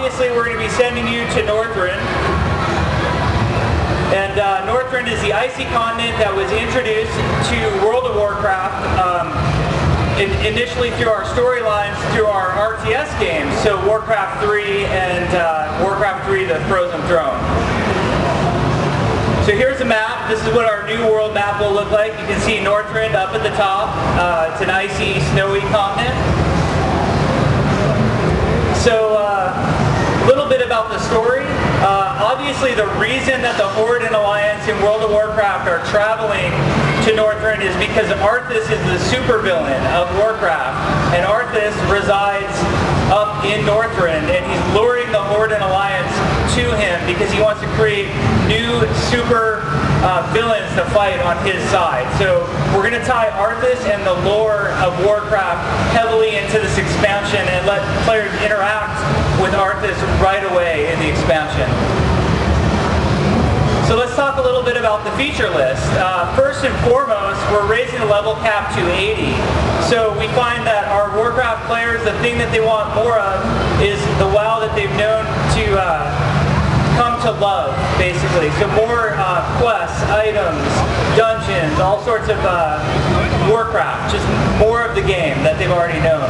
obviously we're going to be sending you to Northrend. And Northrend is the icy continent that was introduced to World of Warcraft initially through our storylines through our RTS games, so Warcraft 3 and Warcraft 3 The Frozen Throne. So here's the map. This is what our new world map will look like. You can see Northrend up at the top. It's an icy, snowy continent. So a little bit about the story. Obviously the reason that the Horde and Alliance in World of Warcraft are traveling to Northrend is because Arthas is the supervillain of Warcraft, and Arthas resides up in Northrend, and he's luring the Horde and Alliance to him because he wants to create new super villains to fight on his side. So we're going to tie Arthas and the lore of Warcraft heavily into this expansion and let players interact with Arthas right away in the expansion. So let's talk a little bit about the feature list. First and foremost, we're raising the level cap to 80. So we find that our Warcraft players, the thing that they want more of is the WoW that they've known to come to love, basically. So more quests, items, dungeons, all sorts of Warcraft, just more of the game that they've already known.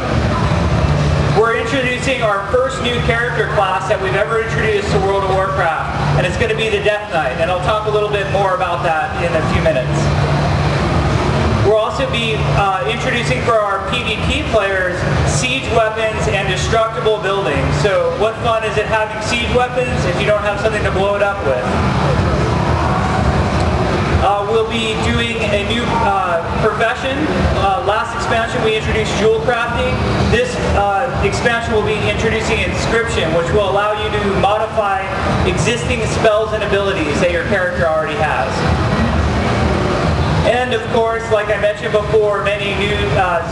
We're introducing our first new character class that we've ever introduced to World of Warcraft, and it's going to be the Death Knight, and I'll talk a little bit more about that in a few minutes. We'll also be introducing for our PvP players siege weapons and destructible buildings. So what fun is it having siege weapons if you don't have something to blow it up with? We'll be doing a new profession. Last expansion we introduced jewel crafting. This expansion will be introducing inscription, which will allow you to modify existing spells and abilities that your character already has. And of course, like I mentioned before, many new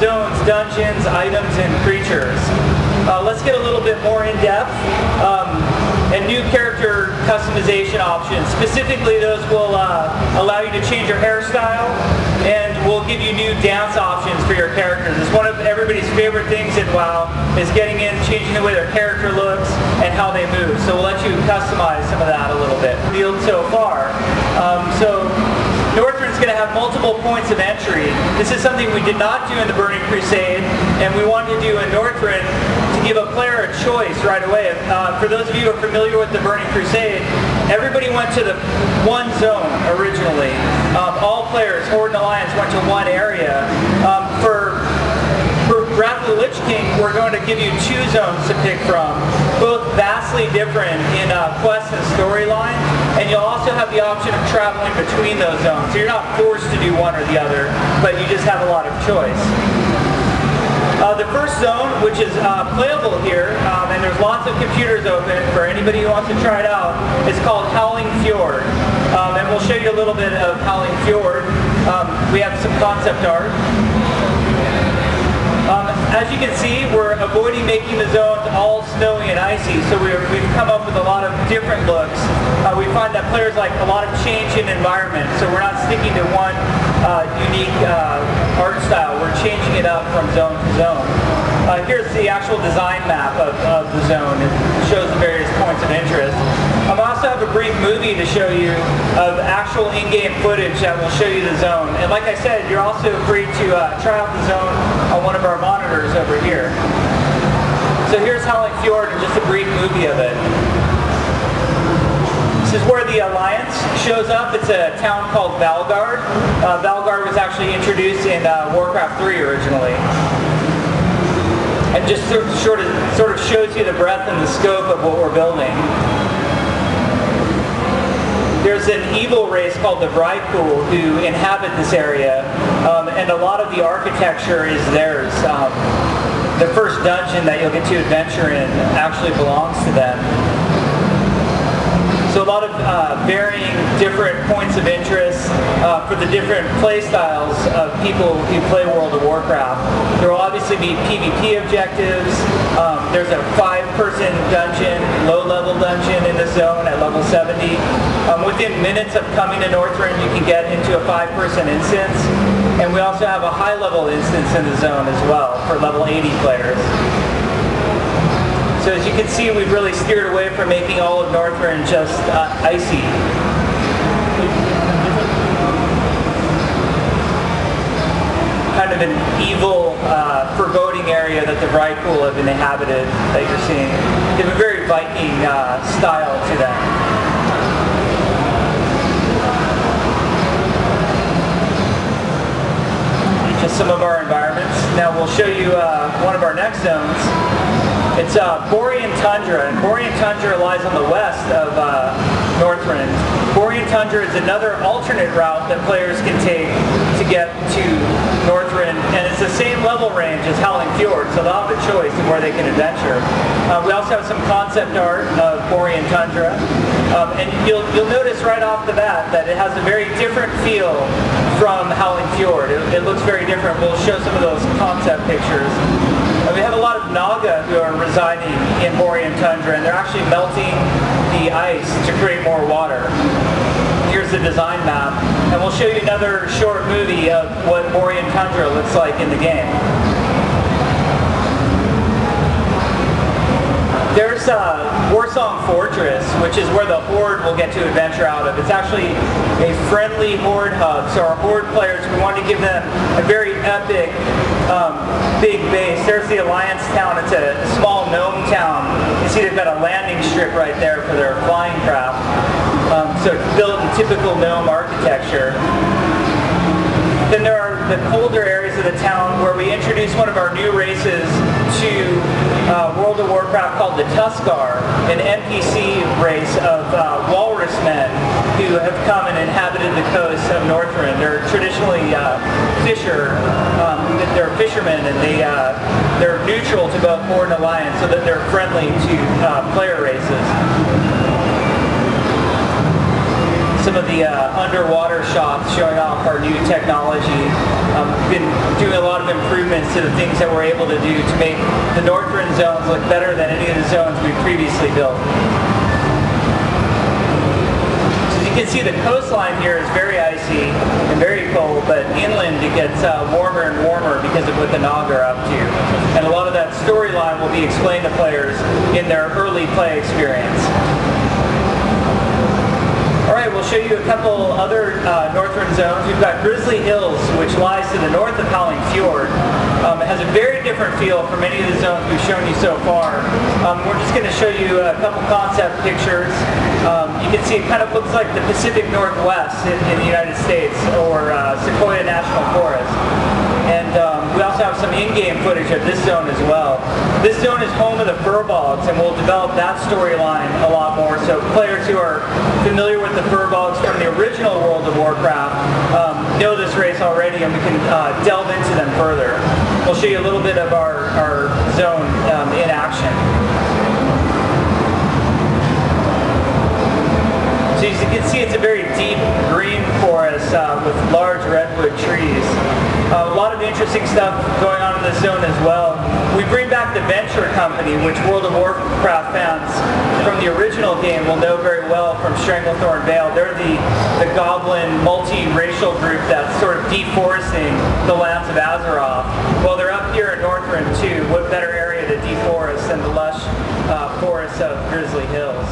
zones, dungeons, items, and creatures. Let's get a little bit more in depth. And new character customization options. Specifically, those will allow you to change your hairstyle, and will give you new dance options for your characters. It's one of everybody's favorite things in WoW, is getting in, changing the way their character looks, and how they move. So we'll let you customize some of that a little bit. Revealed so far. Northrend's going to have multiple points of entry. This is something we did not do in the Burning Crusade, and we wanted to do in Northrend to give a player a choice right away. For those of you who are familiar with the Burning Crusade, everybody went to the one zone originally. All players, Horde and Alliance, went to one area. For Wrath of the Lich King, we're going to give you two zones to pick from, both vastly different in quest and storyline, and you'll also have the option of traveling between those zones. So you're not forced to do one or the other, but you just have a lot of choice. The first zone, which is playable here, and there's lots of computers open for anybody who wants to try it out, is called Howling Fjord. And we'll show you a little bit of Howling Fjord. We have some concept art. As you can see, we're avoiding making the zones all snowy and icy, so we've come up with a lot of different looks. We find that players like a lot of change in environment, so we're not sticking to one unique art style. We're changing it up from zone to zone. Here's the actual design map of the zone. It shows the various points of interest. I also have a brief movie to show you of actual in-game footage that will show you the zone. And like I said, you're also free to try out the zone on one of our monitors over here. So here's Howling Fjord and just a brief movie of it. This is where the Alliance shows up. It's a town called Valgard. Valgard was actually introduced in Warcraft 3 originally. And just sort of shows you the breadth and the scope of what we're building. There's an evil race called the Bridepool who inhabit this area, and a lot of the architecture is theirs. The first dungeon that you'll get to adventure in actually belongs to them. So a lot of varying different points of interest for the different play styles of people who play World of Warcraft. There will obviously be PvP objectives. There's a 5-person dungeon, low-level dungeon in the zone at level 70. Within minutes of coming to Northrend, you can get into a 5-person instance. And we also have a high-level instance in the zone as well for level 80 players. So as you can see, we've really steered away from making all of Northrend just icy. Kind of an evil, foreboding area that the Vrykul have inhabited that you're seeing. They have a very Viking style to them. Just some of our environments. Now we'll show you one of our next zones. It's Borean Tundra, and Borean Tundra lies on the west of Northrend. Borean Tundra is another alternate route that players can take to get to Northrend, and it's the same level range as Howling Fjord, so they'll have a choice of where they can adventure. We also have some concept art of Borean Tundra, and you'll notice right off the bat that it has a very different feel from Howling Fjord. It looks very different. We'll show some of those concept pictures. We have a lot of Naga who are residing in Borean Tundra, and they're actually melting the ice to create more water. Here's the design map, and we'll show you another short movie of what Borean Tundra looks like in the game. There's Warsong Fortress, which is where the Horde will get to adventure out of. It's actually a friendly Horde hub, so our Horde players, we want to give them a very epic, big base. There's the Alliance town. It's a small gnome town. You see they've got a landing strip right there for their flying craft. So it's built in typical gnome architecture. Then there are the colder areas of the town where we introduce one of our new races to World of Warcraft called the Tuskar, an NPC race of walrus men who have come and inhabited the coast of Northrend. They're traditionally they're fishermen, and they're neutral to both Horde and Alliance, so that they're friendly to player races. Some of the underwater shots showing off our new technology. We've been doing a lot of improvements to the things that we're able to do to make the Northrend zones look better than any of the zones we've previously built. So as you can see, the coastline here is very icy and very cold, but inland it gets warmer and warmer because of what the Naga are up to. And a lot of that storyline will be explained to players in their early play experience. Alright, we'll show you a couple other Northrend zones. We've got Grizzly Hills, which lies to the north of Howling Fjord. It has a very different feel from many of the zones we've shown you so far. We're just going to show you a couple concept pictures. You can see it kind of looks like the Pacific Northwest in the United States, or Sequoia National Forest. And we also have some in-game footage of this zone as well. This zone is home of the Furbolgs, and we'll develop that storyline a lot more. So players who are familiar with the Furbolgs from the original World of Warcraft know this race already, and we can delve into them further. We'll show you a little bit of our zone in action. So as you can see, it's a very deep green forest with large redwood trees. A lot of interesting stuff going on in this zone as well. We bring back the Venture Company, which World of Warcraft fans from the original game will know very well from Stranglethorn Vale. They're the goblin multi-racial group that's sort of deforesting the lands of Azeroth. Well, they're up here in Northrend too. What better area to deforest than the lush forests of Grizzly Hills?